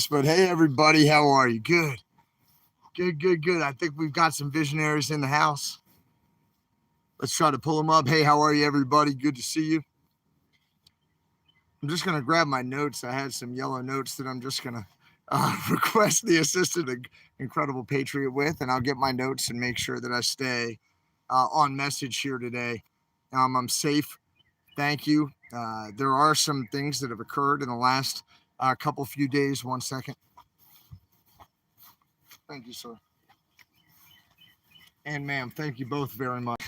But hey, everybody, how are you? Good, good, good, good. I think we've got some visionaries in the house. Let's try to pull them up. Hey, how are you, everybody? Good to see you. I'm just going to grab my notes. I had some yellow notes that I'm just going to request the assistant, incredible patriot, with, and I'll get my notes and make sure that I stay on message here today. I'm safe. Thank you. There are some things that have occurred in the last few days. 1 second. Thank you, sir. And ma'am, thank you both very much.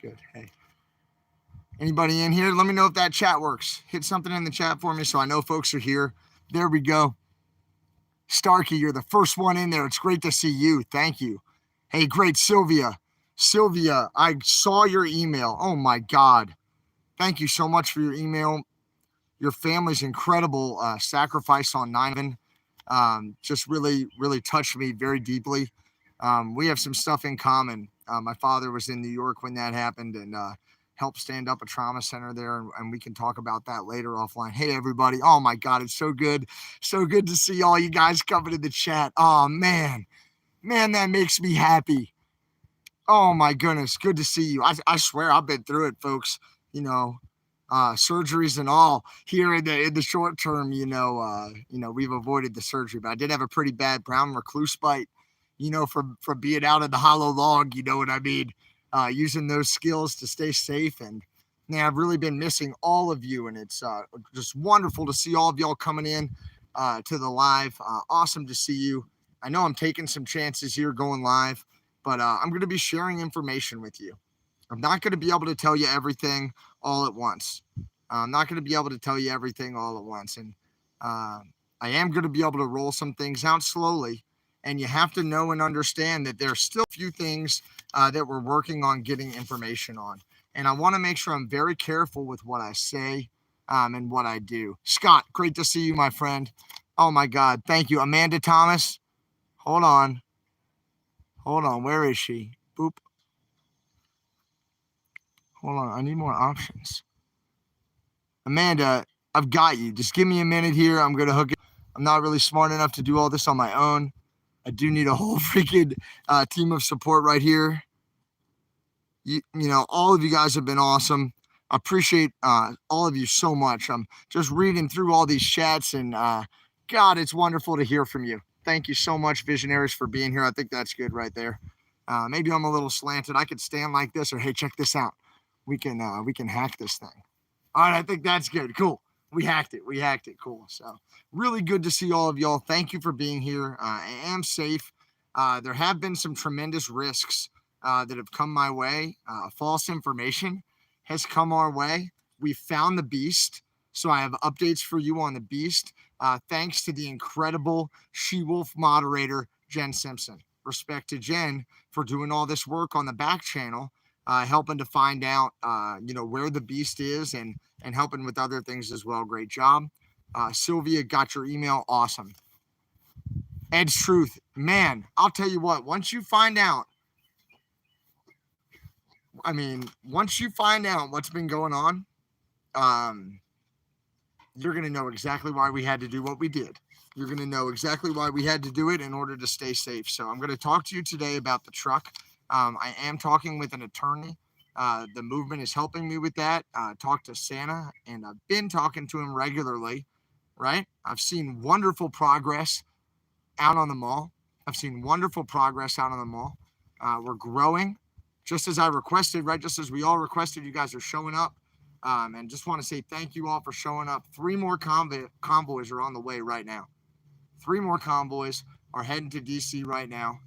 Good. Hey. Anybody in here? Let me know if that chat works. Hit something in the chat for me so I know folks are here. There we go. Starkey, you're the first one in there. It's great to see you. Thank you. Hey, great, Sylvia. Sylvia, I saw your email. Oh, my God. Thank you so much for your email. Your family's incredible sacrifice on 9/11 just really, really touched me very deeply. We have some stuff in common. My father was in New York when that happened and helped stand up a trauma center there, and we can talk about that later offline. Hey, everybody. Oh, my God, it's so good. So good to see all you guys coming in the chat. Oh, man. Man, that makes me happy. Oh, my goodness. Good to see you. I swear I've been through it, folks. Surgeries and all here in the short term, we've avoided the surgery, but I did have a pretty bad brown recluse bite, from being out in the hollow log, you know what I mean? Using those skills to stay safe. And man, I've really been missing all of you. And it's just wonderful to see all of y'all coming in to the live. Awesome to see you. I know I'm taking some chances here going live, but I'm going to be sharing information with you. I'm not going to be able to tell you everything all at once. I'm not going to be able to tell you everything all at once. And I am going to be able to roll some things out slowly. And you have to know and understand that there's still a few things that we're working on getting information on. And I want to make sure I'm very careful with what I say and what I do. Scott, great to see you, my friend. Oh, my God. Thank you. Amanda Thomas. Hold on. Where is she? Boop. Hold on. I need more options. Amanda, I've got you. Just give me a minute here. I'm going to hook it. I'm not really smart enough to do all this on my own. I do need a whole freaking team of support right here. All of you guys have been awesome. I appreciate all of you so much. I'm just reading through all these chats, and God, it's wonderful to hear from you. Thank you so much, visionaries, for being here. I think that's good right there. Maybe I'm a little slanted. I could stand like this, or hey, check this out. We can hack this thing. All right, I think that's good. Cool. We hacked it. Cool. So really good to see all of y'all. Thank you for being here. I am safe. There have been some tremendous risks that have come my way. False information has come our way. We found the beast. So I have updates for you on the beast. Thanks to the incredible She-Wolf moderator, Jen Simpson. Respect to Jen for doing all this work on the back channel. Helping to find out, where the beast is and helping with other things as well. Great job. Sylvia, got your email. Awesome. Ed's Truth. Man, I'll tell you what, once you find out what's been going on, you're going to know exactly why we had to do what we did. You're going to know exactly why we had to do it in order to stay safe. So I'm going to talk to you today about the truck. I am talking with an attorney. The movement is helping me with that. Talk to Santa, and I've been talking to him regularly, right? I've seen wonderful progress out on the mall. We're growing, just as I requested, right? Just as we all requested, you guys are showing up. And just want to say thank you all for showing up. 3 more convoys are on the way right now. 3 more convoys are heading to DC right now.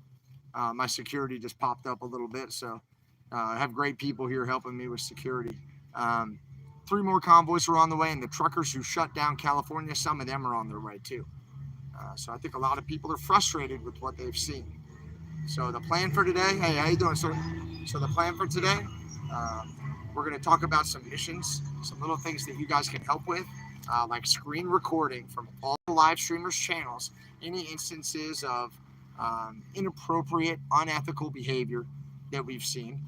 My security just popped up a little bit, so I have great people here helping me with security. 3 more convoys are on the way, and the truckers who shut down California, some of them are on their way too. So I think a lot of people are frustrated with what they've seen. So the plan for today, hey, how you doing, sir? So the plan for today, we're going to talk about some missions, some little things that you guys can help with, like screen recording from all the live streamers' channels, any instances of inappropriate, unethical behavior that we've seen.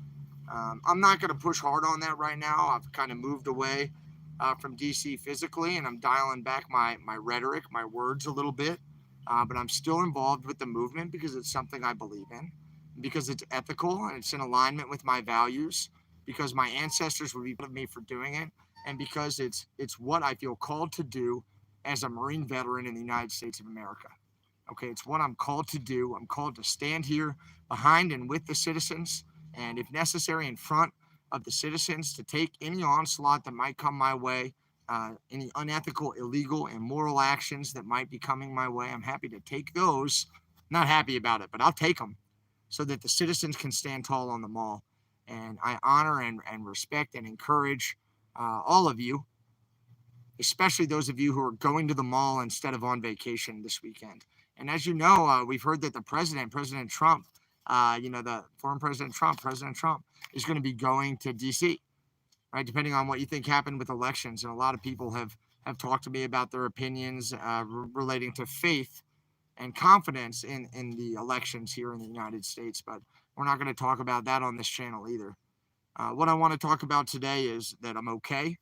I'm not going to push hard on that right now. I've kind of moved away from DC physically, and I'm dialing back my rhetoric, my words a little bit. But I'm still involved with the movement because it's something I believe in, because it's ethical and it's in alignment with my values, because my ancestors would be proud of me for doing it, and because it's what I feel called to do as a Marine veteran in the United States of America. Okay, it's what I'm called to do. I'm called to stand here behind and with the citizens, and if necessary, in front of the citizens, to take any onslaught that might come my way, any unethical, illegal, immoral actions that might be coming my way. I'm happy to take those. Not happy about it, but I'll take them so that the citizens can stand tall on the mall. And I honor and respect and encourage all of you, especially those of you who are going to the mall instead of on vacation this weekend. And as you know, we've heard that the President Trump, the former President Trump, is going to be going to D.C., right? Depending on what you think happened with elections. And a lot of people have talked to me about their opinions relating to faith and confidence in the elections here in the United States. But we're not going to talk about that on this channel either. What I want to talk about today is that I'm okay.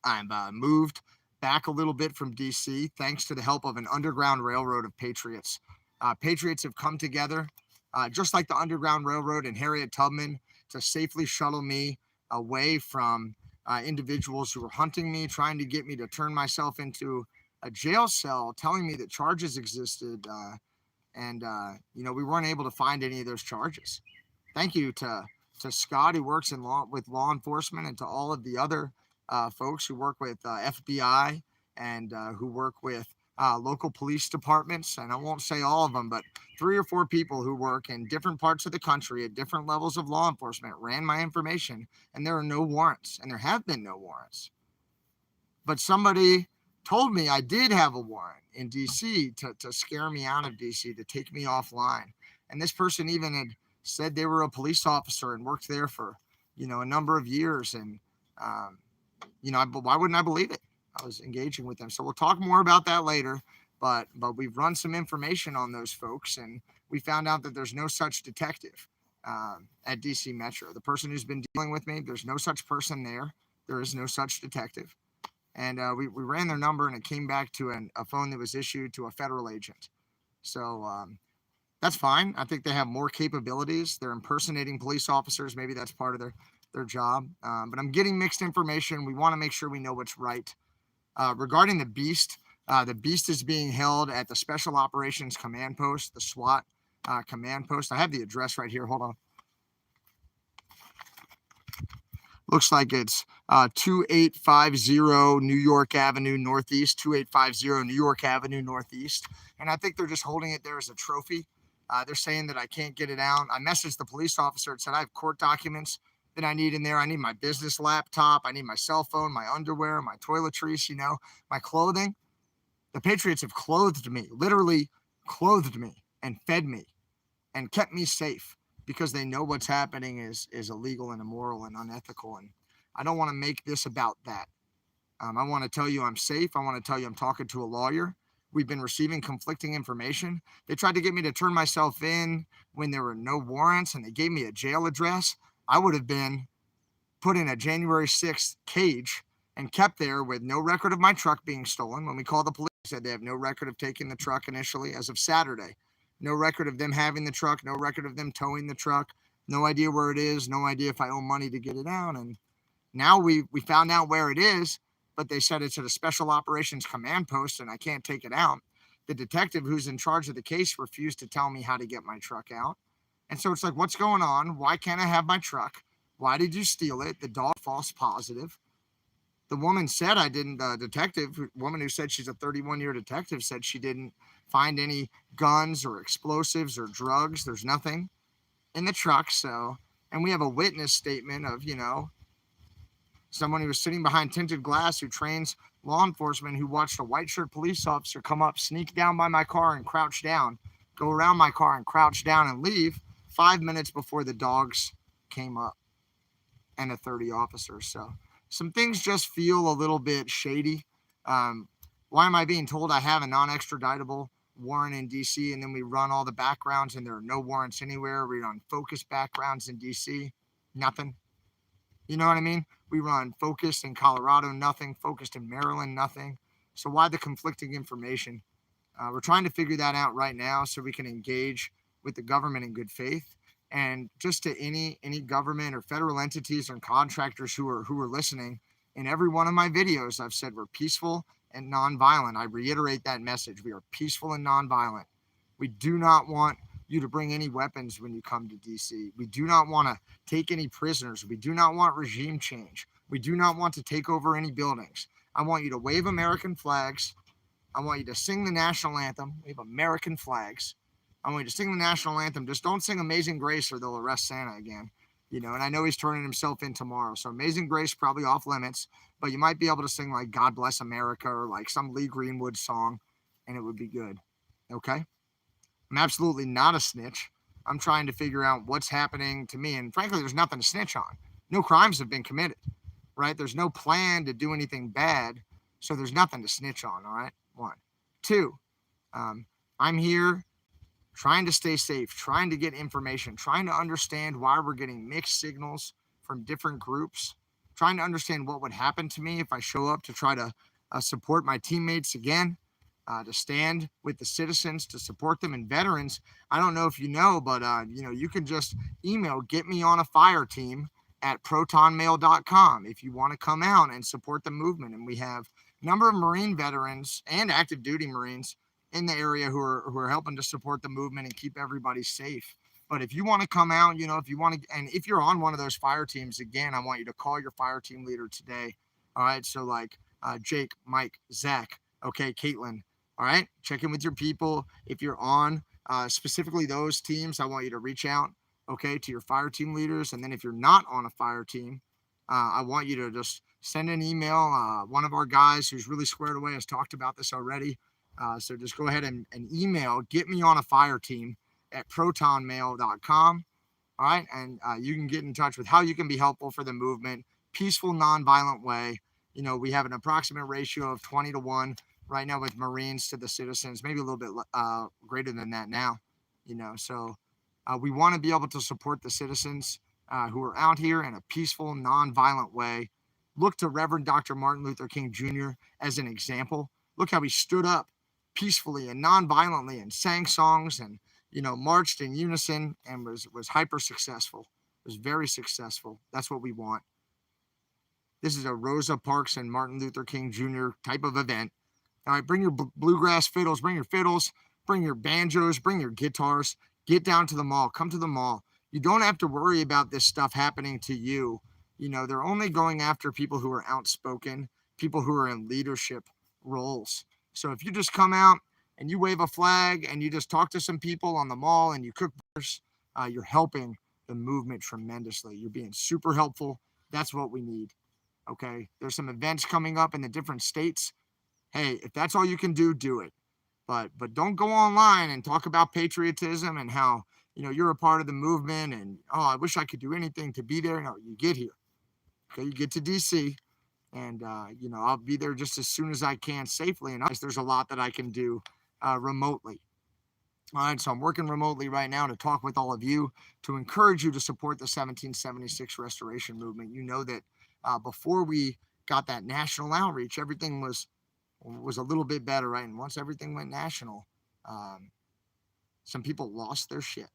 I'm moved back a little bit from DC thanks to the help of an underground railroad of patriots. Patriots have come together, just like the Underground Railroad and Harriet Tubman, to safely shuttle me away from individuals who were hunting me, trying to get me to turn myself into a jail cell, telling me that charges existed, and we weren't able to find any of those charges. Thank you to Scott, who works with law enforcement, and to all of the other folks who work with FBI and who work with local police departments. And I won't say all of them, but 3 or 4 people who work in different parts of the country at different levels of law enforcement ran my information, and there are no warrants, and there have been no warrants. But somebody told me I did have a warrant in DC to scare me out of DC, to take me offline. And this person even had said they were a police officer and worked there for, a number of years. And, why wouldn't I believe it? I was engaging with them. So we'll talk more about that later. But we've run some information on those folks, and we found out that there's no such detective at DC Metro. The person who's been dealing with me, there's no such person there. There is no such detective. And we ran their number, and it came back to a phone that was issued to a federal agent. So that's fine. I think they have more capabilities. They're impersonating police officers. Maybe that's part of their job. But I'm getting mixed information. We want to make sure we know what's right. Regarding the Beast is being held at the Special Operations Command Post, the SWAT command post. I have the address right here. Hold on. Looks like it's 2850 New York Avenue Northeast, 2850 New York Avenue Northeast. And I think they're just holding it there as a trophy. They're saying that I can't get it out. I messaged the police officer and said I have court documents that I need in there. I need my business laptop. I need my cell phone, my underwear, my toiletries, my clothing. The Patriots have clothed me, literally clothed me and fed me and kept me safe, because they know what's happening is illegal and immoral and unethical. And I don't want to make this about that. I want to tell you I'm safe. I want to tell you I'm talking to a lawyer. We've been receiving conflicting information. They tried to get me to turn myself in when there were no warrants, and they gave me a jail address. I would have been put in a January 6th cage and kept there with no record of my truck being stolen. When we called the police, they said they have no record of taking the truck initially as of Saturday. No record of them having the truck, no record of them towing the truck, no idea where it is, no idea if I owe money to get it out. And now we found out where it is, but they said it's at a Special Operations Command Post and I can't take it out. The detective who's in charge of the case refused to tell me how to get my truck out. And so it's like, what's going on? Why can't I have my truck? Why did you steal it? The dog false positive. The woman said I didn't, woman who said she's a 31-year detective, said she didn't find any guns or explosives or drugs. There's nothing in the truck. So, and we have a witness statement of, someone who was sitting behind tinted glass who trains law enforcement, who watched a white shirt police officer come up, sneak down by my car and crouch down, go around my car and crouch down and leave 5 minutes before the dogs came up and the 30 officers. So some things just feel a little bit shady. Why am I being told I have a non-extraditable warrant in DC, and then we run all the backgrounds and there are no warrants anywhere? We run focus backgrounds in DC, nothing. You know what I mean? We run focused in Colorado, nothing. Focused in Maryland, nothing. So why the conflicting information? We're trying to figure that out right now so we can engage with the government in good faith. And just to any government or federal entities or contractors who are listening, in every one of my videos, I've said we're peaceful and nonviolent. I reiterate that message. We are peaceful and nonviolent. We do not want you to bring any weapons when you come to DC. We do not want to take any prisoners. We do not want regime change. We do not want to take over any buildings. I want you to wave American flags. I want you to sing the national anthem. We have American flags. I want you to sing the national anthem. Just don't sing Amazing Grace or they'll arrest Santa again. You know, and I know he's turning himself in tomorrow. So Amazing Grace probably off limits, but you might be able to sing like God Bless America or like some Lee Greenwood song and it would be good. Okay? I'm absolutely not a snitch. I'm trying to figure out what's happening to me. And frankly, there's nothing to snitch on. No crimes have been committed, right? There's no plan to do anything bad. So there's nothing to snitch on, all right? One. Two, I'm here trying to stay safe, trying to get information, trying to understand why we're getting mixed signals from different groups, trying to understand what would happen to me if I show up to try to support my teammates again, to stand with the citizens, to support them and veterans. I don't know if you know, but you can just email get me on a fire team at protonmail.com if you want to come out and support the movement. And we have a number of Marine veterans and active duty Marines in the area who are helping to support the movement and keep everybody safe. But if you want to come out, if you want to, and if you're on one of those fire teams, again, I want you to call your fire team leader today. All right. So like Jake, Mike, Zach, okay, Caitlin. All right. Check in with your people. If you're on specifically those teams, I want you to reach out, okay, to your fire team leaders. And then if you're not on a fire team, I want you to just send an email. One of our guys who's really squared away has talked about this already. So just go ahead and email, get me on a fire team at protonmail.com. All right. And you can get in touch with how you can be helpful for the movement, peaceful, nonviolent way. We have an approximate ratio of 20-1 right now with Marines to the citizens, maybe a little bit greater than that now, so we want to be able to support the citizens who are out here in a peaceful, nonviolent way. Look to Reverend Dr. Martin Luther King Jr. as an example. Look how he stood up peacefully and nonviolently and sang songs and, marched in unison and was hyper successful. Was very successful. That's what we want. This is a Rosa Parks and Martin Luther King Jr. type of event. All right, bring your bluegrass fiddles, bring your banjos, bring your guitars, get down to the mall, come to the mall. You don't have to worry about this stuff happening to you. They're only going after people who are outspoken, people who are in leadership roles. So if you just come out and you wave a flag and you just talk to some people on the mall and you cook burgers, you're helping the movement tremendously. You're being super helpful. That's what we need. Okay. There's some events coming up in the different states. Hey, if that's all you can do, do it. But don't go online and talk about patriotism and how, you're a part of the movement and, oh, I wish I could do anything to be there. No, you get here. Okay. You get to DC. And, I'll be there just as soon as I can safely. And there's a lot that I can do remotely. All right, so I'm working remotely right now to talk with all of you, to encourage you to support the 1776 restoration movement. You know that before we got that national outreach, everything was a little bit better, right? And once everything went national, some people lost their shit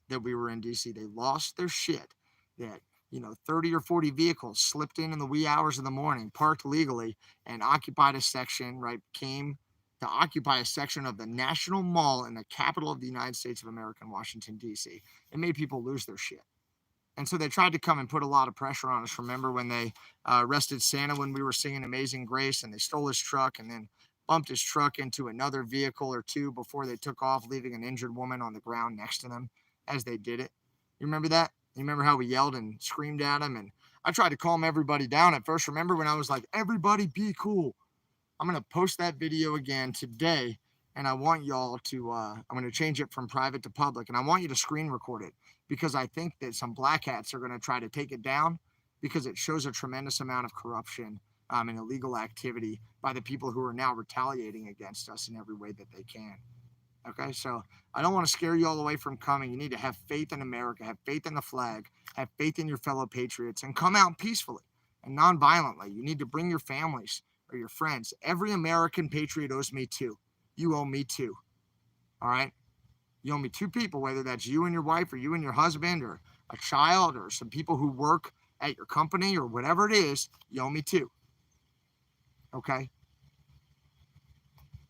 that we were in DC. They lost their shit that 30 or 40 vehicles slipped in the wee hours of the morning, parked legally, and occupied a section, right? Came to occupy a section of the National Mall in the capital of the United States of America in Washington, D.C. It made people lose their shit. And so they tried to come and put a lot of pressure on us. Remember when they arrested Santa when we were singing Amazing Grace and they stole his truck and then bumped his truck into another vehicle or two before they took off, leaving an injured woman on the ground next to them as they did it? You remember that? You remember how we yelled and screamed at him? And I tried to calm everybody down at first. Remember when I was like, everybody be cool? I'm going to post that video again today. And I want y'all to, I'm going to change it from private to public. And I want you to screen record it because I think that some black hats are going to try to take it down because it shows a tremendous amount of corruption and illegal activity by the people who are now retaliating against us in every way that they can. Okay, so I don't want to scare you all away from coming. You need to have faith in America, have faith in the flag, have faith in your fellow patriots, and come out peacefully and non-violently. You need to bring your families or your friends. Every American patriot owes me two. You owe me two. All right? You owe me two people, whether that's you and your wife or you and your husband or a child or some people who work at your company or whatever it is. You owe me two. Okay?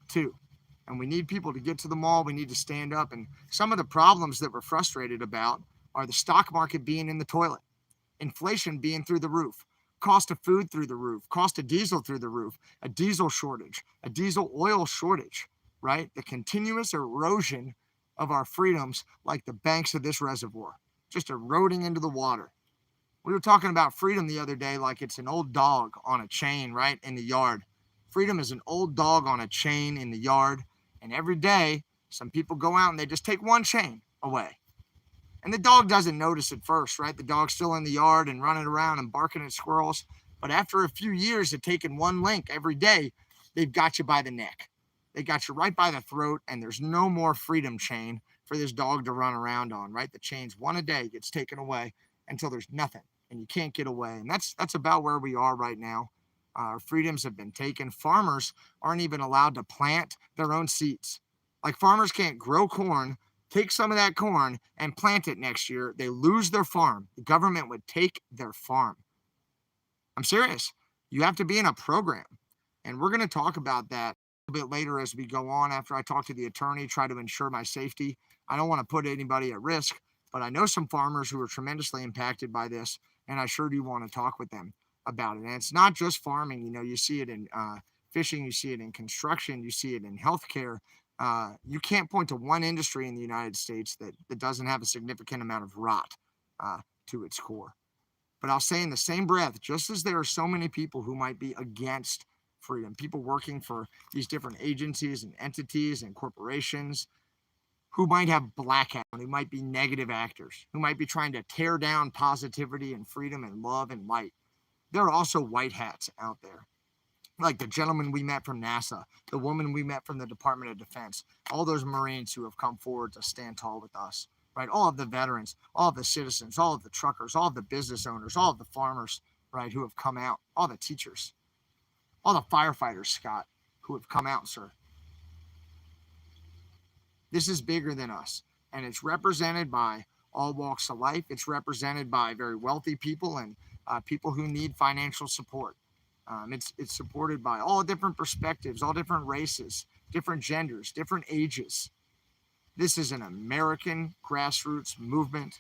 Two. And we need people to get to the mall. We need to stand up. And some of the problems that we're frustrated about are the stock market being in the toilet, inflation being through the roof, cost of food through the roof, cost of diesel through the roof, a diesel shortage, a diesel oil shortage, right? The continuous erosion of our freedoms like the banks of this reservoir, just eroding into the water. We were talking about freedom the other day like it's an old dog on a chain, right, in the yard. Freedom is an old dog on a chain in the yard. And every day, some people go out and they just take one chain away. And the dog doesn't notice at first, right? The dog's still in the yard and running around and barking at squirrels. But after a few years of taking one link every day, they've got you by the neck. They got you right by the throat, and there's no more freedom chain for this dog to run around on, right? The chain's one a day gets taken away until there's nothing, and you can't get away. And that's about where we are right now. Our freedoms have been taken. Farmers aren't even allowed to plant their own seeds. Like farmers can't grow corn, take some of that corn and plant it next year. They lose their farm. The government would take their farm. I'm serious. You have to be in a program. And we're going to talk about that a bit later as we go on after I talk to the attorney, try to ensure my safety. I don't want to put anybody at risk, but I know some farmers who are tremendously impacted by this, and I sure do want to talk with them about it. And it's not just farming. You know, you see it in fishing, you see it in construction, you see it in healthcare. You can't point to one industry in the United States that doesn't have a significant amount of rot to its core. But I'll say in the same breath, just as there are so many people who might be against freedom, people working for these different agencies and entities and corporations who might have black hat, who might be negative actors, who might be trying to tear down positivity and freedom and love and light. There are also white hats out there, like the gentleman we met from NASA, the woman we met from the Department of Defense, all those Marines who have come forward to stand tall with us, right? All of the veterans, all of the citizens, all of the truckers, all of the business owners, all of the farmers, right, who have come out, all the teachers, all the firefighters, Scott, who have come out, sir. This is bigger than us, and it's represented by all walks of life. It's represented by very wealthy people and people who need financial support. It's supported by all different perspectives, all different races, different genders, different ages. This is an American grassroots movement.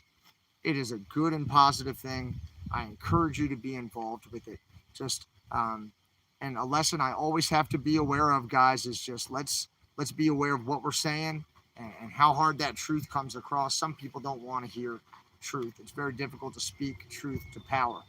It is a good and positive thing. I encourage you to be involved with it. Just and a lesson I always have to be aware of, guys, is just let's be aware of what we're saying and how hard that truth comes across. Some people don't want to hear truth. It's very difficult to speak truth to power.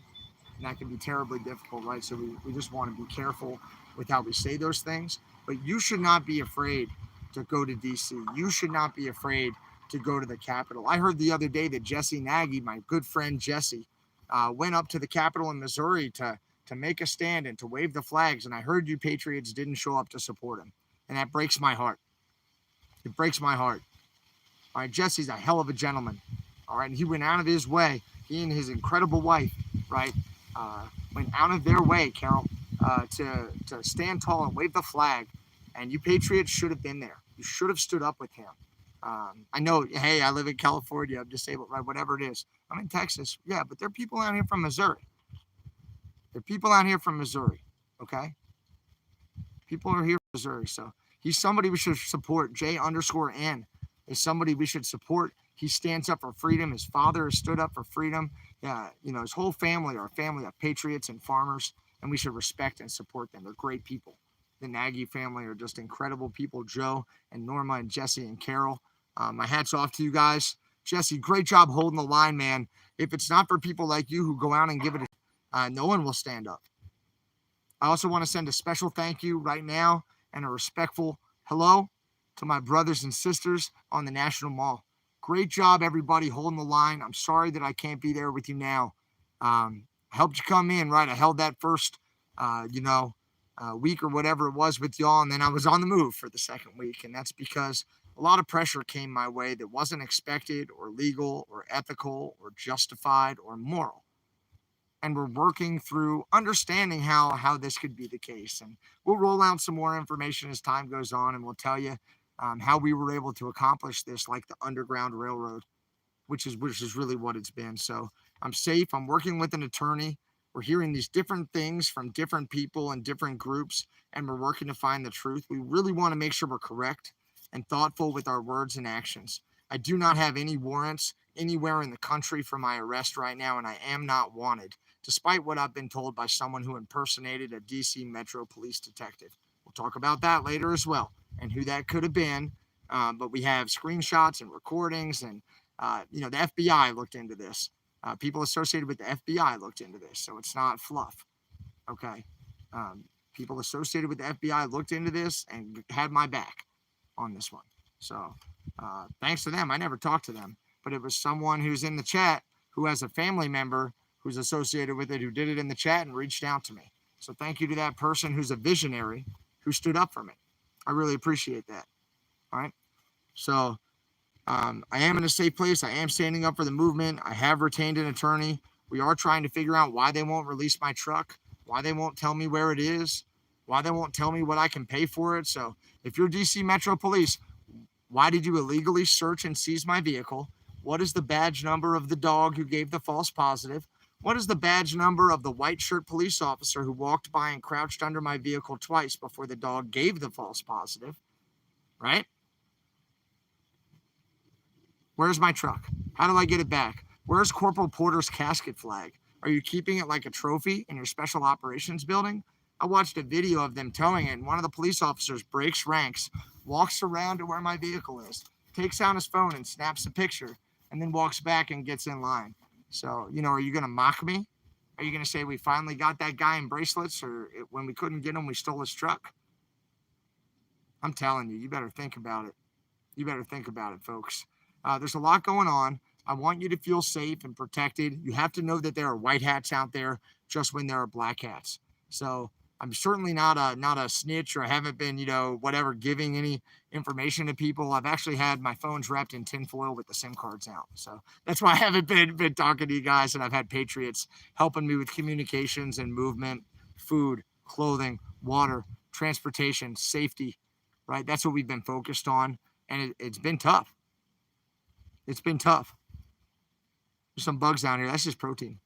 And that can be terribly difficult, right? So we just want to be careful with how we say those things. But you should not be afraid to go to D.C. You should not be afraid to go to the Capitol. I heard the other day that Jesse Nagy, my good friend Jesse, went up to the Capitol in Missouri to make a stand and to wave the flags. And I heard you Patriots didn't show up to support him. And that breaks my heart. It breaks my heart. All right, Jesse's a hell of a gentleman. All right, and he went out of his way. He and his incredible wife, right, went out of their way, Carol, to stand tall and wave the flag. And you Patriots should have been there. You should have stood up with him. I know, hey, I live in California. I'm disabled, right? Whatever it is. I'm in Texas. Yeah, but there are people out here from Missouri. There are people out here from Missouri, okay? People are here from Missouri. So he's somebody we should support. J_N is somebody we should support. He stands up for freedom. His father has stood up for freedom. Yeah, you know, his whole family are a family of patriots and farmers, and we should respect and support them. They're great people. The Nagy family are just incredible people. Joe and Norma and Jesse and Carol. My hat's off to you guys. Jesse, great job holding the line, man. If it's not for people like you who go out and give it no one will stand up. I also want to send a special thank you right now and a respectful hello to my brothers and sisters on the National Mall. Great job, everybody, holding the line. I'm sorry that I can't be there with you now. I helped you come in, right? I held that first, week or whatever it was with y'all, and then I was on the move for the second week, and that's because a lot of pressure came my way that wasn't expected or legal or ethical or justified or moral. And we're working through understanding how this could be the case. And we'll roll out some more information as time goes on, and we'll tell you how we were able to accomplish this, like the Underground Railroad, which is really what it's been. So I'm safe. I'm working with an attorney. We're hearing these different things from different people and different groups, and we're working to find the truth. We really want to make sure we're correct and thoughtful with our words and actions. I do not have any warrants anywhere in the country for my arrest right now, and I am not wanted, despite what I've been told by someone who impersonated a DC Metro Police detective. We'll talk about that later as well, and who that could have been. But we have screenshots and recordings, and the FBI looked into this. People associated with the FBI looked into this, so it's not fluff. Okay, people associated with the FBI looked into this and had my back on this one. So thanks to them. I never talked to them, but it was someone who's in the chat who has a family member who's associated with it, who did it in the chat and reached out to me. So thank you to that person who's a visionary who stood up for me. I really appreciate that. All right. So I am in a safe place. I am standing up for the movement. I have retained an attorney. We are trying to figure out why they won't release my truck, why they won't tell me where it is, why they won't tell me what I can pay for it. So if you're DC Metro Police, why did you illegally search and seize my vehicle? What is the badge number of the dog who gave the false positive? What is the badge number of the white shirt police officer who walked by and crouched under my vehicle twice before the dog gave the false positive? Right? Where's my truck? How do I get it back? Where's Corporal Porter's casket flag? Are you keeping it like a trophy in your special operations building? I watched a video of them towing it, and one of the police officers breaks ranks, walks around to where my vehicle is, takes out his phone and snaps a picture, and then walks back and gets in line. So, are you going to mock me? Are you going to say we finally got that guy in bracelets, or when we couldn't get him, we stole his truck? I'm telling you, you better think about it. You better think about it, folks. There's a lot going on. I want you to feel safe and protected. You have to know that there are white hats out there just when there are black hats. So I'm certainly not a snitch, or I haven't been, giving any information to people. I've actually had my phones wrapped in tinfoil with the SIM cards out. So that's why I haven't been talking to you guys. And I've had patriots helping me with communications and movement, food, clothing, water, transportation, safety, right? That's what we've been focused on. And it's been tough. It's been tough. There's some bugs down here. That's just protein.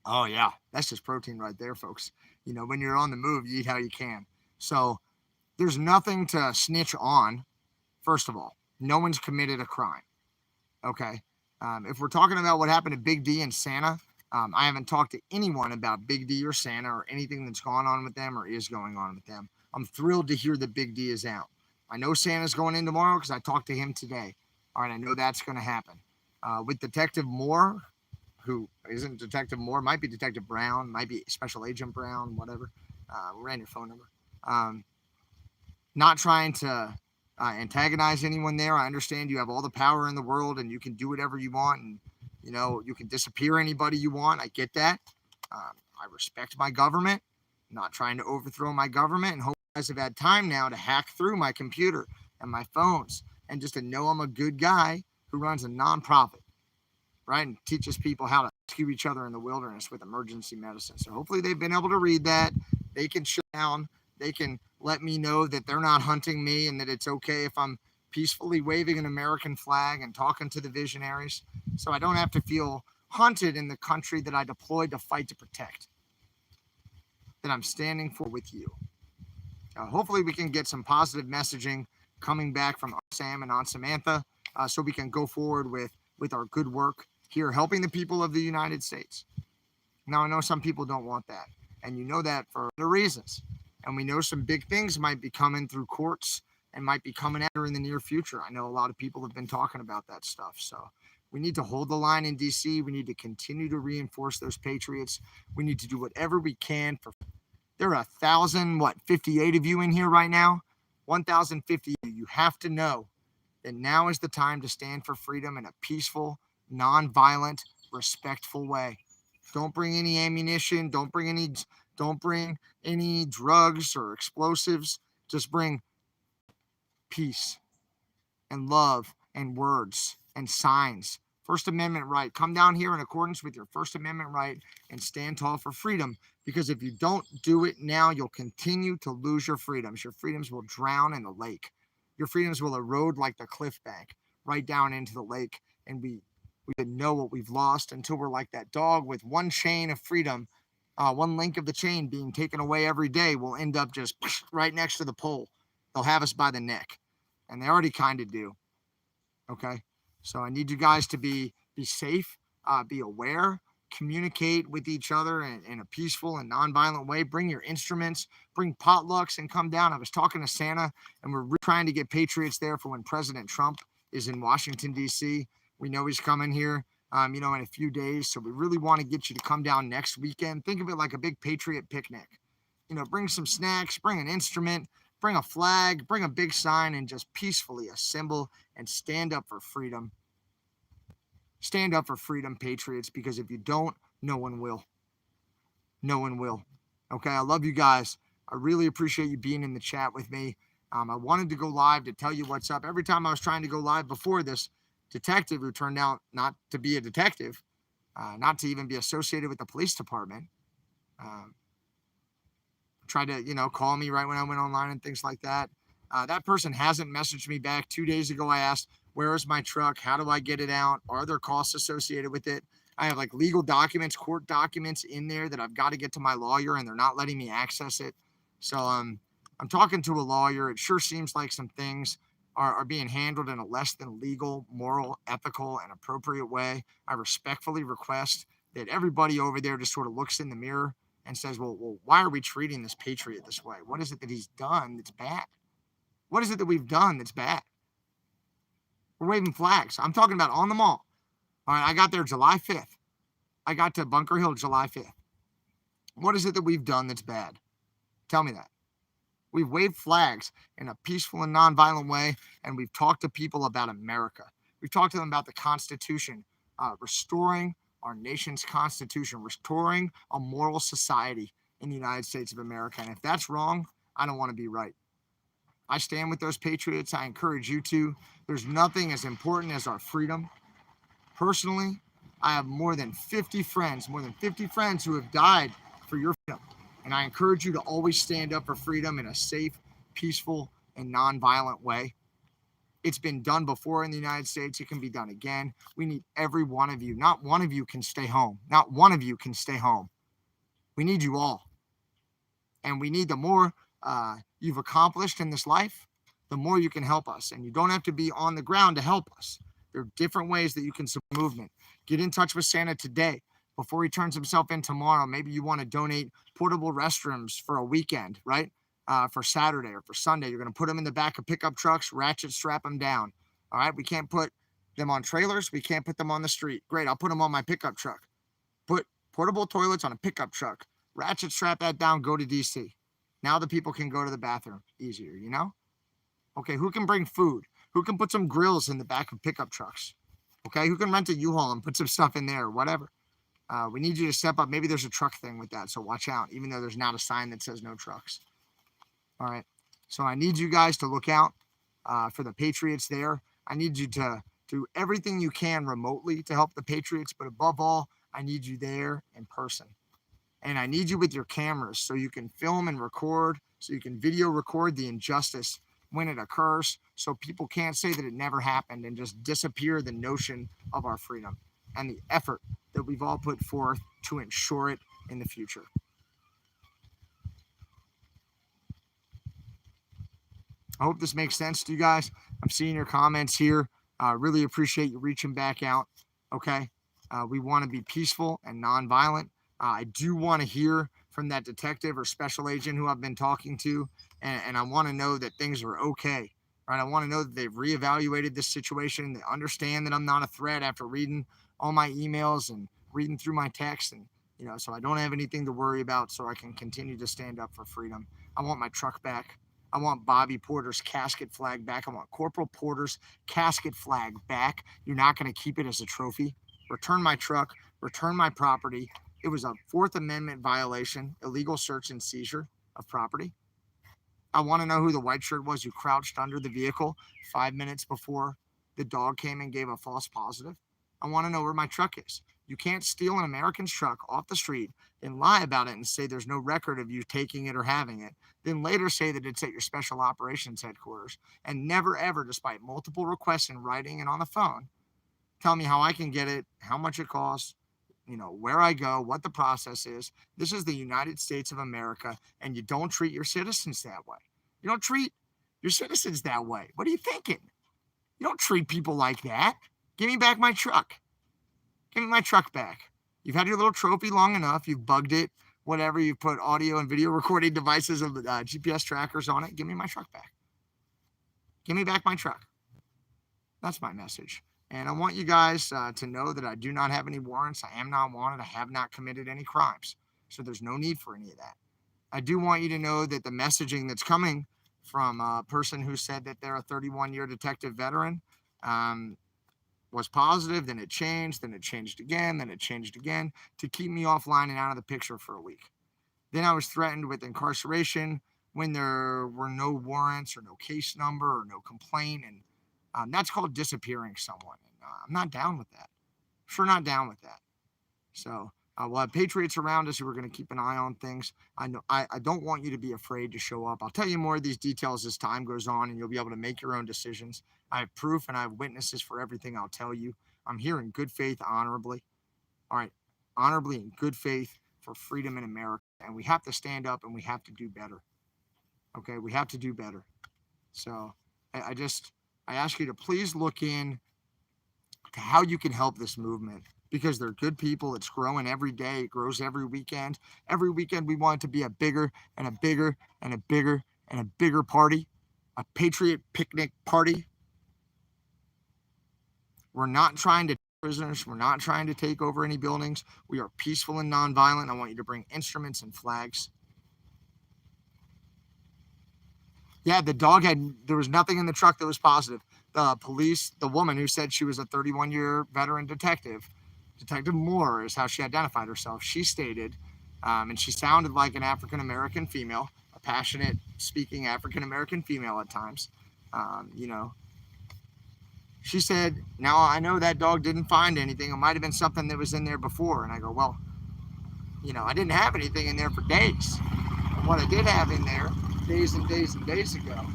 Oh, yeah. That's just protein right there, folks. When you're on the move, you eat how you can. So there's nothing to snitch on, first of all. No one's committed a crime. Okay? If we're talking about what happened to Big D and Santa, I haven't talked to anyone about Big D or Santa or anything that's gone on with them or is going on with them. I'm thrilled to hear that Big D is out. I know Santa's going in tomorrow because I talked to him today. All right, I know that's going to happen. With Detective Moore, who isn't Detective Moore, might be Detective Brown, might be Special Agent Brown, whatever. Ran your phone number. Not trying to antagonize anyone there. I understand you have all the power in the world and you can do whatever you want, and you can disappear anybody you want. I get that. I respect my government. I'm not trying to overthrow my government, and hope you guys have had time now to hack through my computer and my phones, and just to know I'm a good guy who runs a nonprofit, right? And teaches people how to rescue each other in the wilderness with emergency medicine. So hopefully they've been able to read that. They can shut down. They can let me know that they're not hunting me and that it's okay if I'm peacefully waving an American flag and talking to the visionaries. So I don't have to feel hunted in the country that I deployed to fight to protect, that I'm standing for with you. Hopefully we can get some positive messaging coming back from Sam and Aunt Samantha, so we can go forward with our good work here, helping the people of the United States. Now, I know some people don't want that, and you know that for other reasons. And we know some big things might be coming through courts and might be coming out in the near future. I know a lot of people have been talking about that stuff. So we need to hold the line in DC. We need to continue to reinforce those patriots. We need to do whatever we can for. There are 1,058 of you in here right now. 1,050. You have to know that now is the time to stand for freedom in a peaceful, non-violent, respectful way. Don't bring any ammunition. Don't bring any drugs or explosives. Just bring peace and love and words and signs. First Amendment right. Come down here in accordance with your First Amendment right and stand tall for freedom. Because if you don't do it now, you'll continue to lose your freedoms. Your freedoms will drown in the lake. Your freedoms will erode like the cliff bank right down into the lake. And we didn't know what we've lost until we're like that dog with one chain of freedom, one link of the chain being taken away every day. We'll end up just right next to the pole. They'll have us by the neck. And they already kind of do. Okay. So I need you guys to be safe, be aware, communicate with each other in a peaceful and nonviolent way. Bring your instruments, bring potlucks, and come down. I was talking to Santa, and we're trying to get Patriots there for when President Trump is in Washington, D.C. We know he's coming here, in a few days. So we really want to get you to come down next weekend. Think of it like a big Patriot picnic. Bring some snacks, bring an instrument, bring a flag, bring a big sign, and just peacefully assemble and stand up for freedom. Stand up for freedom, Patriots, because if you don't, no one will. No one will. Okay, I love you guys. I really appreciate you being in the chat with me. I wanted to go live to tell you what's up. Every time I was trying to go live before this, detective who turned out not to be a detective, not to even be associated with the police department, tried to, call me right when I went online and things like that. That person hasn't messaged me back. 2 days ago, I asked, where is my truck? How do I get it out? Are there costs associated with it? I have like legal documents, court documents in there that I've got to get to my lawyer, and they're not letting me access it. So I'm talking to a lawyer. It sure seems like some things are being handled in a less than legal, moral, ethical, and appropriate way. I respectfully request that everybody over there just sort of looks in the mirror and says, well, why are we treating this patriot this way? What is it that he's done that's bad? What is it that we've done that's bad? We're waving flags. I'm talking about on the mall. All right, I got there July 5th. I got to Bunker Hill July 5th. What is it that we've done that's bad? Tell me that. We've waved flags in a peaceful and nonviolent way, and we've talked to people about America. We've talked to them about the Constitution, restoring our nation's Constitution, restoring a moral society in the United States of America. And if that's wrong, I don't want to be right. I stand with those patriots. I encourage you to. There's nothing as important as our freedom. Personally, I have more than 50 friends who have died for your freedom. And I encourage you to always stand up for freedom in a safe, peaceful, and nonviolent way. It's been done before in the United States. It can be done again. We need every one of you. Not one of you can stay home. Not one of you can stay home. We need you all. And we need the more you've accomplished in this life, the more you can help us. And you don't have to be on the ground to help us. There are different ways that you can support movement. Get in touch with Santa today before he turns himself in tomorrow. Maybe you want to donate portable restrooms for a weekend, right? For Saturday or for Sunday. You're going to put them in the back of pickup trucks, ratchet strap them down. All right, we can't put them on trailers. We can't put them on the street. Great, I'll put them on my pickup truck. Put portable toilets on a pickup truck. Ratchet strap that down, go to DC. Now the people can go to the bathroom easier, Okay, who can bring food? Who can put some grills in the back of pickup trucks? Okay, who can rent a U-Haul and put some stuff in there or whatever? We need you to step up. Maybe there's a truck thing with that, so watch out, even though there's not a sign that says no trucks. All right, so I need you guys to look out for the Patriots there. I need you to do everything you can remotely to help the Patriots, but above all, I need you there in person. And I need you with your cameras so you can film and record, so you can video record the injustice when it occurs, so people can't say that it never happened and just disappear the notion of our freedom and the effort that we've all put forth to ensure it in the future. I hope this makes sense to you guys. I'm seeing your comments here. I really appreciate you reaching back out. Okay. We want to be peaceful and nonviolent. I do want to hear from that detective or special agent who I've been talking to, and I want to know that things are okay. Right? I want to know that they've reevaluated this situation. They understand that I'm not a threat after reading all my emails and reading through my texts, and so I don't have anything to worry about, so I can continue to stand up for freedom. I want my truck back. I want Bobby Porter's casket flag back. I want Corporal Porter's casket flag back. You're not going to keep it as a trophy. Return my truck. Return my property. It was a Fourth Amendment violation, illegal search and seizure of property. I want to know who the white shirt was who crouched under the vehicle 5 minutes before the dog came and gave a false positive. I want to know where my truck is. You can't steal an American's truck off the street and lie about it and say there's no record of you taking it or having it, then later say that it's at your special operations headquarters, and never ever, despite multiple requests in writing and on the phone, tell me how I can get it, how much it costs, where I go, what the process is. This is the United States of America, and you don't treat your citizens that way. You don't treat your citizens that way. What are you thinking? You don't treat people like that. Give me back my truck. Give me my truck back. You've had your little trophy long enough. You've bugged it, whatever. You've put audio and video recording devices of GPS trackers on it. Give me my truck back. Give me back my truck. That's my message. And I want you guys to know that I do not have any warrants. I am not wanted. I have not committed any crimes. So there's no need for any of that. I do want you to know that the messaging that's coming from a person who said that they're a 31-year detective veteran was positive, then it changed again, then it changed again to keep me offline and out of the picture for a week. Then I was threatened with incarceration when there were no warrants or no case number or no complaint, and that's called disappearing someone. And I'm not down with that. Sure not down with that. So we'll have patriots around us who are going to keep an eye on things. I don't want you to be afraid to show up. I'll tell you more of these details as time goes on, and you'll be able to make your own decisions. I have proof and I have witnesses for everything I'll tell you. I'm here in good faith, honorably. All right, honorably in good faith for freedom in America. And we have to stand up and we have to do better. Okay, we have to do better. So I ask you to please look in to how you can help this movement, because they're good people. It's growing every day. It grows every weekend. Every weekend we want it to be a bigger and a bigger and a bigger and a bigger party, a patriot picnic party. We're not trying to take prisoners. We're not trying to take over any buildings. We are peaceful and nonviolent. I want you to bring instruments and flags. Yeah, there was nothing in the truck that was positive. The police, the woman who said she was a 31-year veteran detective, Detective Moore is how she identified herself. She stated, and she sounded like an African-American female, a passionate speaking African-American female at times. She said, now I know that dog didn't find anything. It might have been something that was in there before. And I go, well, I didn't have anything in there for days. And what I did have in there days and days and days ago,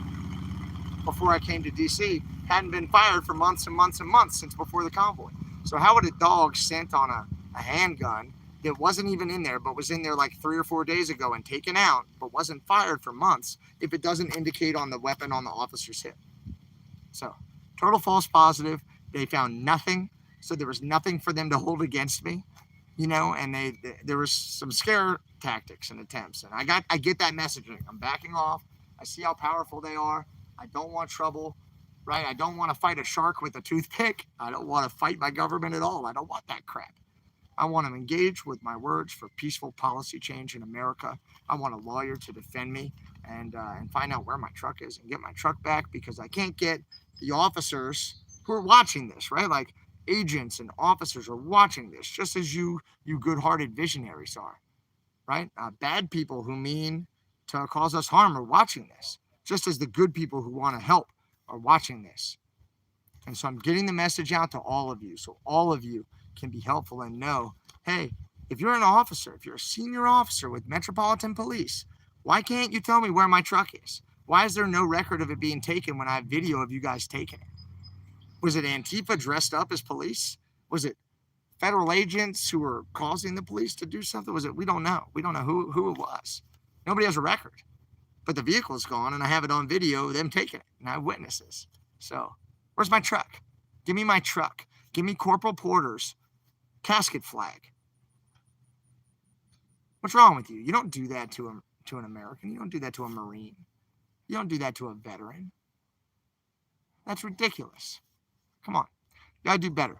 before I came to DC, hadn't been fired for months and months and months since before the convoy. So how would a dog sent on a handgun that wasn't even in there, but was in there like 3 or 4 days ago and taken out, but wasn't fired for months, if it doesn't indicate on the weapon on the officer's hip? So total false positive. They found nothing. So there was nothing for them to hold against me, and there was some scare tactics and attempts. And I get that messaging. I'm backing off. I see how powerful they are. I don't want trouble, right? I don't want to fight a shark with a toothpick. I don't want to fight my government at all. I don't want that crap. I want to engage with my words for peaceful policy change in America. I want a lawyer to defend me and find out where my truck is and get my truck back, because I can't get the officers who are watching this, right? Like agents and officers are watching this, just as you good-hearted visionaries are, right? Bad people who mean to cause us harm are watching this, just as the good people who want to help are watching this. And so I'm getting the message out to all of you, so all of you can be helpful and know, hey, if you're an officer, if you're a senior officer with Metropolitan Police, why can't you tell me where my truck is? Why is there no record of it being taken when I have video of you guys taking it? Was it Antifa dressed up as police? Was it federal agents who were causing the police to do something? Was it? We don't know. We don't know who it was. Nobody has a record. But the vehicle is gone, and I have it on video of them taking it, and I have witnesses. So where's my truck? Give me my truck. Give me Corporal Porter's casket flag. What's wrong with you? You don't do that to an American. You don't do that to a Marine. You don't do that to a veteran. That's ridiculous. Come on. You gotta do better.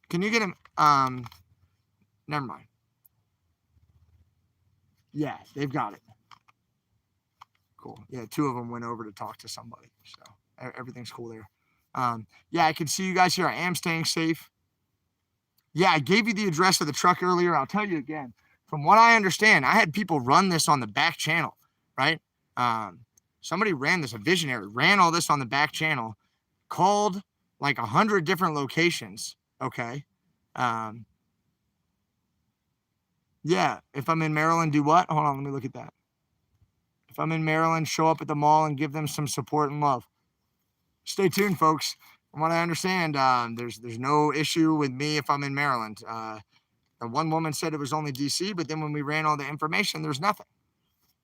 Can you get him? Never mind. Yeah, they've got it. Cool. Yeah, 2 of them went over to talk to somebody. So everything's cool there. Yeah, I can see you guys here. I am staying safe. Yeah, I gave you the address of the truck earlier. I'll tell you again. From what I understand, I had people run this on the back channel, right? Somebody ran this, a visionary, ran all this on the back channel, called like 100 different locations, okay? Yeah, if I'm in Maryland, do what? Hold on, let me look at that. If I'm in Maryland, show up at the mall and give them some support and love. Stay tuned, folks. From what I understand, there's no issue with me if I'm in Maryland. The one woman said it was only DC, but then when we ran all the information, there's nothing.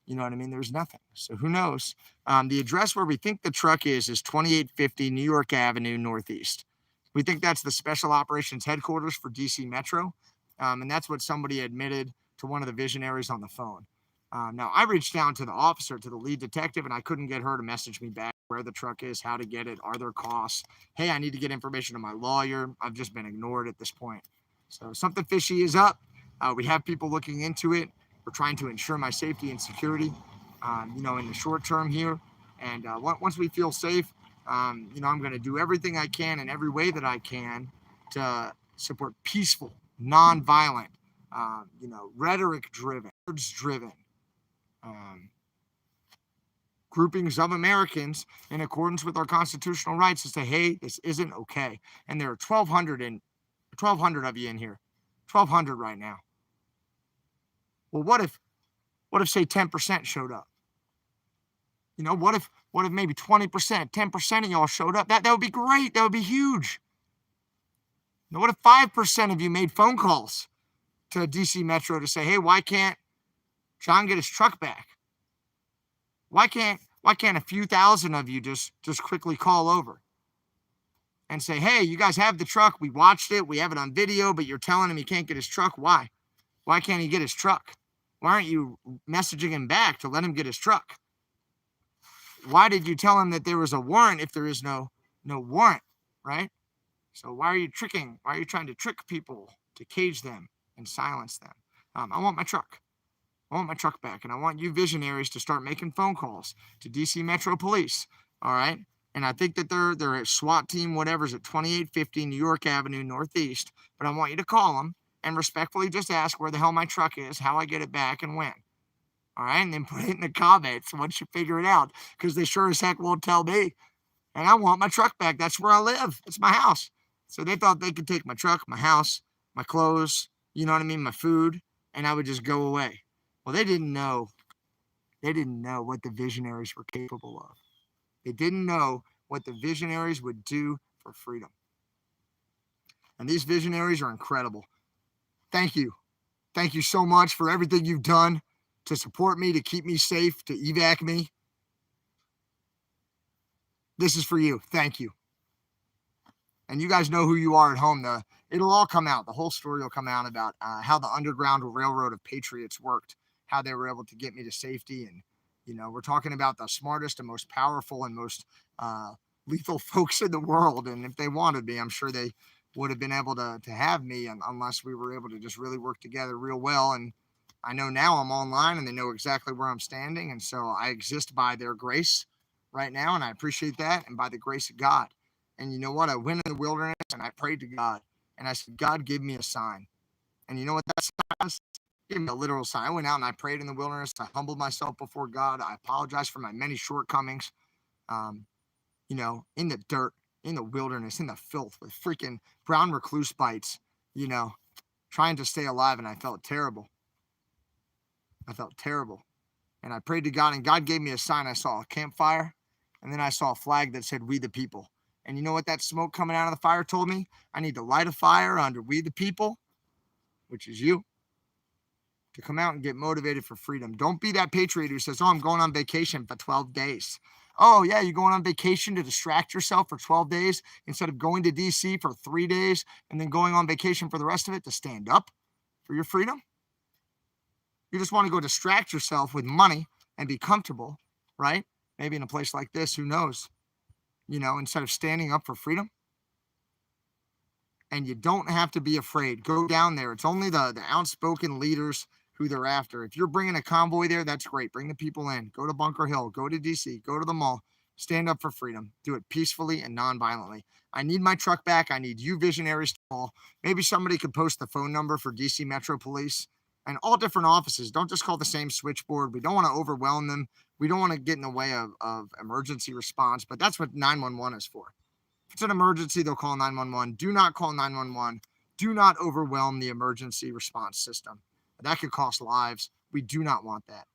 You know what I mean? There's nothing. So who knows? The address where we think the truck is 2850 New York Avenue Northeast. We think that's the special operations headquarters for DC Metro. And that's what somebody admitted to one of the visionaries on the phone. Now, I reached down to the officer, to the lead detective, and I couldn't get her to message me back where the truck is, how to get it, are there costs? Hey, I need to get information to my lawyer. I've just been ignored at this point. So something fishy is up. We have people looking into it. We're trying to ensure my safety and security, in the short term here. And once we feel safe, I'm going to do everything I can in every way that I can to support peaceful, nonviolent, rhetoric-driven, words-driven groupings of Americans in accordance with our constitutional rights to say, hey, this isn't okay. And there are 1,200 of you in here, 1,200 right now. Well, what if say 10% showed up? What if maybe 20%, 10% of y'all showed up? That would be great. That would be huge. What if 5% of you made phone calls to DC Metro to say, hey, why can't John get his truck back? Why can't a few thousand of you just quickly call over and say, hey, you guys have the truck. We watched it. We have it on video, but you're telling him he can't get his truck. Why? Why can't he get his truck? Why aren't you messaging him back to let him get his truck? Why did you tell him that there was a warrant if there is no warrant, right? So why are you trying to trick people to cage them and silence them? I want my truck. I want my truck back, and I want you visionaries to start making phone calls to DC Metro Police, all right? And I think that they're a SWAT team, whatever's at 2850 New York Avenue Northeast, but I want you to call them and respectfully just ask where the hell my truck is, how I get it back, and when. All right, and then put it in the comments once you figure it out, because they sure as heck won't tell me. And I want my truck back. That's where I live. It's my house. So they thought they could take my truck, my house, my clothes, my food, and I would just go away. Well, they didn't know. They didn't know what the visionaries were capable of. They didn't know what the visionaries would do for freedom. And these visionaries are incredible. Thank you. Thank you so much for everything you've done to support me, to keep me safe, to evac me. This is for you. Thank you. And you guys know who you are at home. It'll all come out. The whole story will come out about how the Underground Railroad of Patriots worked, how they were able to get me to safety. And, we're talking about the smartest and most powerful and most lethal folks in the world. And if they wanted me, I'm sure they would have been able to have me unless we were able to just really work together real well. And I know now I'm online and they know exactly where I'm standing. And so I exist by their grace right now. And I appreciate that. And by the grace of God. And you know what? I went in the wilderness and I prayed to God. And I said, God, give me a sign. And you know what that sign was? Give me a literal sign. I went out and I prayed in the wilderness. I humbled myself before God. I apologized for my many shortcomings. In the dirt, in the wilderness, in the filth with freaking brown recluse bites, trying to stay alive. And I felt terrible. And I prayed to God, and God gave me a sign. I saw a campfire, and then I saw a flag that said, We the People. And you know what that smoke coming out of the fire told me? I need to light a fire under We the People, which is you, to come out and get motivated for freedom. Don't be that patriot who says, oh, I'm going on vacation for 12 days. Oh, yeah, you're going on vacation to distract yourself for 12 days instead of going to DC for 3 days and then going on vacation for the rest of it to stand up for your freedom? You just want to go distract yourself with money and be comfortable, right? Maybe in a place like this, who knows? Instead of standing up for freedom. And you don't have to be afraid. Go down there. It's only the outspoken leaders who they're after. If you're bringing a convoy there, that's great. Bring the people in. Go to Bunker Hill. Go to DC. Go to the mall. Stand up for freedom. Do it peacefully and non-violently. I need my truck back. I need you visionaries to call. Maybe somebody could post the phone number for DC Metro Police and all different offices. Don't just call the same switchboard. We don't want to overwhelm them We don't want to get in the way of emergency response, but that's what 911 is for. If it's an emergency, they'll call 911. Do not call 911. Do not overwhelm the emergency response system. That could cost lives. We do not want that.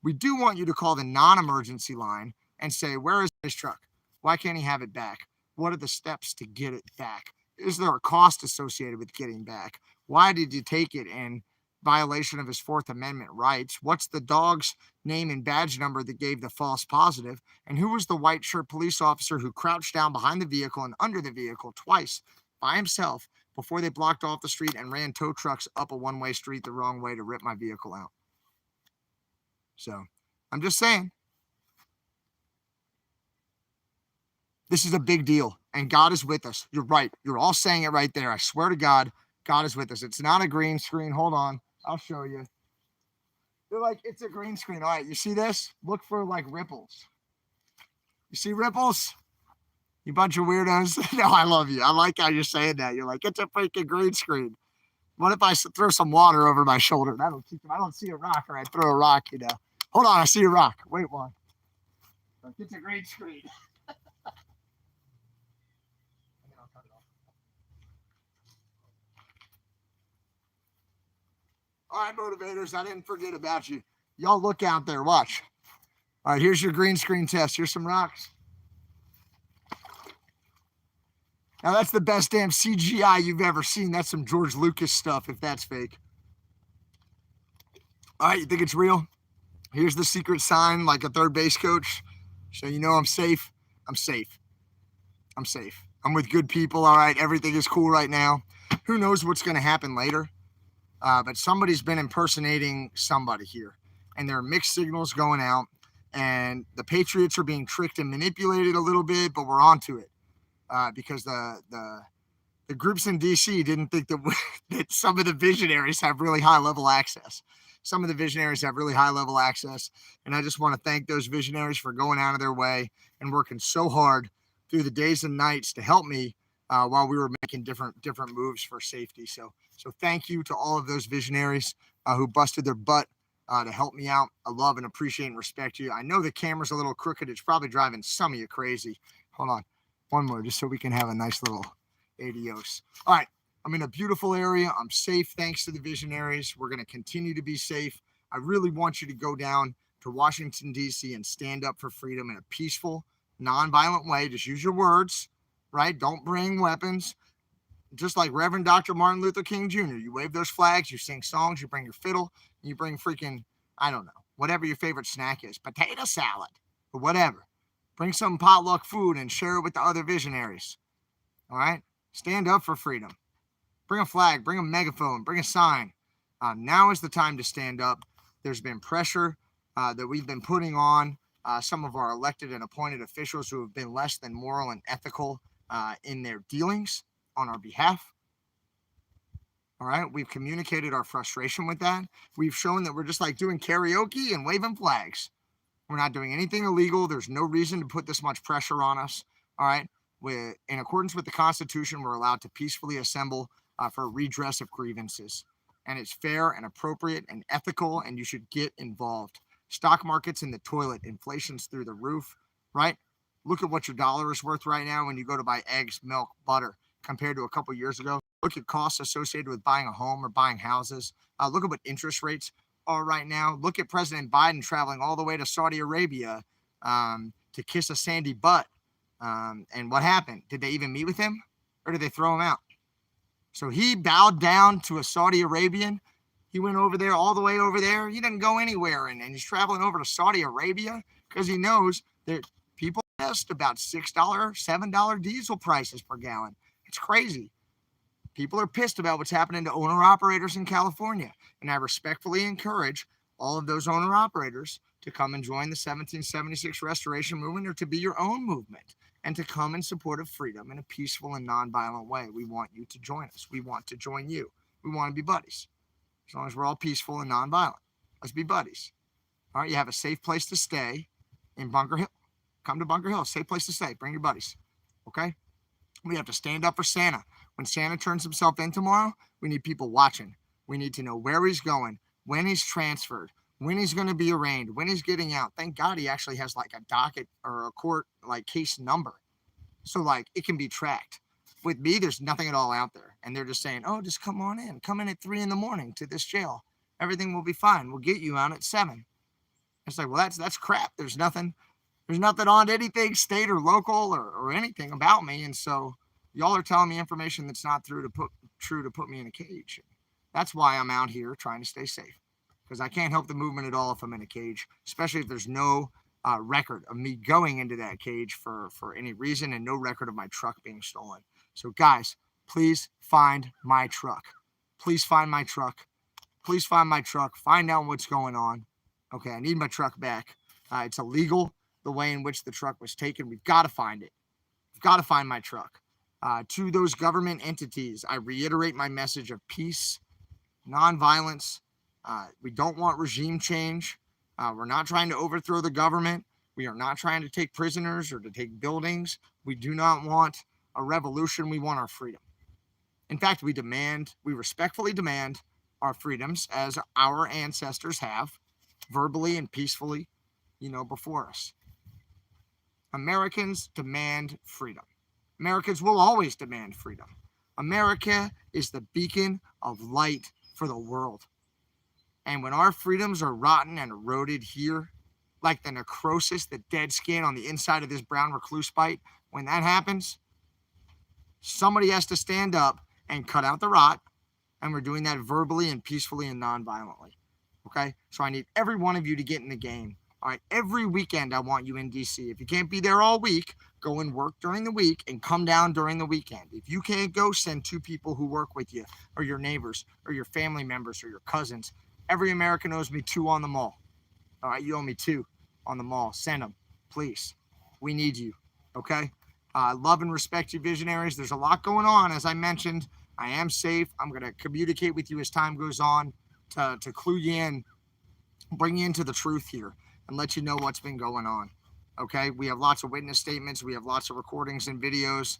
We do want you to call the non-emergency line and say, where is his truck? Why can't he have it back? What are the steps to get it back? Is there a cost associated with getting back? Why did you take it in violation of his Fourth Amendment rights? What's the dog's name and badge number that gave the false positive? And who was the white shirt police officer who crouched down behind the vehicle and under the vehicle twice by himself before they blocked off the street and ran tow trucks up a one-way street the wrong way to rip my vehicle out? So I'm just saying, this is a big deal, and God is with us. You're right. You're all saying it right there. I swear to God, God is with us. It's not a green screen. Hold on. I'll show you. They're like, it's a green screen. All right, you see this? Look for like ripples. You see ripples? You bunch of weirdos. No, I love you. I like how you're saying that. You're like, it's a freaking green screen. What if I throw some water over my shoulder? I don't see a rock, or I throw a rock, you know. Hold on, I see a rock. Wait one. It's a green screen. All right, motivators, I didn't forget about you. Y'all look out there. Watch. All right, here's your green screen test. Here's some rocks. Now, that's the best damn CGI you've ever seen. That's some George Lucas stuff, if that's fake. All right, you think it's real? Here's the secret sign, like a third base coach. So you know I'm safe. I'm safe. I'm safe. I'm with good people. All right, everything is cool right now. Who knows what's going to happen later? But somebody's been impersonating somebody here. And there are mixed signals going out. And the Patriots are being tricked and manipulated a little bit, but we're onto it. Because the groups in D.C. didn't think that some of the visionaries have really high-level access. Some of the visionaries have really high-level access, and I just want to thank those visionaries for going out of their way and working so hard through the days and nights to help me while we were making different moves for safety. So thank you to all of those visionaries who busted their butt to help me out. I love and appreciate and respect you. I know the camera's a little crooked. It's probably driving some of you crazy. Hold on. One more, just so we can have a nice little adios. All right, I'm in a beautiful area. I'm safe thanks to the visionaries. We're going to continue to be safe. I really want you to go down to Washington, D.C. and stand up for freedom in a peaceful, nonviolent way. Just use your words, right? Don't bring weapons. Just like Reverend Dr. Martin Luther King Jr., you wave those flags, you sing songs, you bring your fiddle, you bring freaking, I don't know, whatever your favorite snack is, potato salad or whatever. Bring some potluck food and share it with the other visionaries. All right? Stand up for freedom. Bring a flag, bring a megaphone, bring a sign. Now is the time to stand up. There's been pressure that we've been putting on some of our elected and appointed officials who have been less than moral and ethical in their dealings on our behalf. All right? We've communicated our frustration with that. We've shown that we're just like doing karaoke and waving flags. We're not doing anything illegal. There's no reason to put this much pressure on us. All right. In accordance with the Constitution, we're allowed to peacefully assemble for redress of grievances. And it's fair and appropriate and ethical, and you should get involved. Stock market's in the toilet. Inflation's through the roof, right? Look at what your dollar is worth right now when you go to buy eggs, milk, butter, compared to a couple years ago. Look at costs associated with buying a home or buying houses. Look at what interest rates are right now. Look at President Biden traveling all the way to Saudi Arabia to kiss a sandy butt. And what happened? Did they even meet with him, or did they throw him out? So he bowed down to a Saudi Arabian. He went over there, all the way over there. He didn't go anywhere, and he's traveling over to Saudi Arabia because he knows that people are pissed about $6, $7 diesel prices per gallon. It's crazy. People are pissed about what's happening to owner-operators in California, and I respectfully encourage all of those owner-operators to come and join the 1776 Restoration Movement, or to be your own movement, and to come in support of freedom in a peaceful and nonviolent way. We want you to join us. We want to join you. We want to be buddies. As long as we're all peaceful and nonviolent, let's be buddies. All right, you have a safe place to stay in Bunker Hill. Come to Bunker Hill, safe place to stay. Bring your buddies, okay? We have to stand up for Santa. When Santa turns himself in tomorrow, we need people watching. We need to know where he's going, when he's transferred, when he's going to be arraigned, when he's getting out. Thank God he actually has like a docket or a court like case number. So like it can be tracked. With me, there's nothing at all out there. And they're just saying, oh, just come on in. Come in at 3 a.m. to this jail. Everything will be fine. We'll get you out at 7. It's like, well, that's crap. There's nothing on anything state or local or anything about me. And so y'all are telling me information that's not true to put me in a cage. That's why I'm out here trying to stay safe, because I can't help the movement at all if I'm in a cage, especially if there's no record of me going into that cage for any reason and no record of my truck being stolen. So guys, please find my truck. Please find my truck. Please find my truck. Find out what's going on. Okay, I need my truck back. It's illegal the way in which the truck was taken. We've got to find it. We've got to find my truck. To those government entities, I reiterate my message of peace, nonviolence. We don't want regime change. We're not trying to overthrow the government. We are not trying to take prisoners or to take buildings. We do not want a revolution. We want our freedom. In fact, we respectfully demand our freedoms as our ancestors have, verbally and peacefully, before us. Americans demand freedom. Americans will always demand freedom. America is the beacon of light for the world. And when our freedoms are rotten and eroded here, like the necrosis, the dead skin on the inside of this brown recluse bite, when that happens, somebody has to stand up and cut out the rot. And we're doing that verbally and peacefully and non-violently. Okay? So I need every one of you to get in the game. All right? Every weekend I want you in DC. If you can't be there all week, go and work during the week and come down during the weekend. If you can't go, send 2 people who work with you or your neighbors or your family members or your cousins. Every American owes me 2 on the mall. All right? You owe me 2 on the mall. Send them, please. We need you. Okay? Love and respect you, visionaries. There's a lot going on, as I mentioned. I am safe. I'm going to communicate with you as time goes on to clue you in, bring you into the truth here, and let you know what's been going on. Okay? We have lots of witness statements. We have lots of recordings and videos.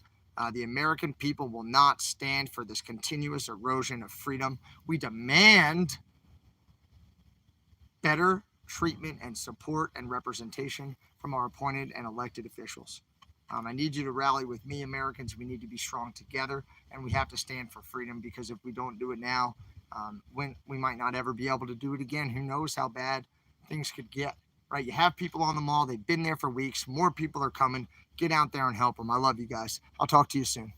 The American people will not stand for this continuous erosion of freedom. We demand better treatment and support and representation from our appointed and elected officials. I need you to rally with me, Americans. We need to be strong together, and we have to stand for freedom, because if we don't do it now, when we might not ever be able to do it again. Who knows how bad things could get, right? You have people on the mall. They've been there for weeks. More people are coming. Get out there and help them. I love you guys. I'll talk to you soon.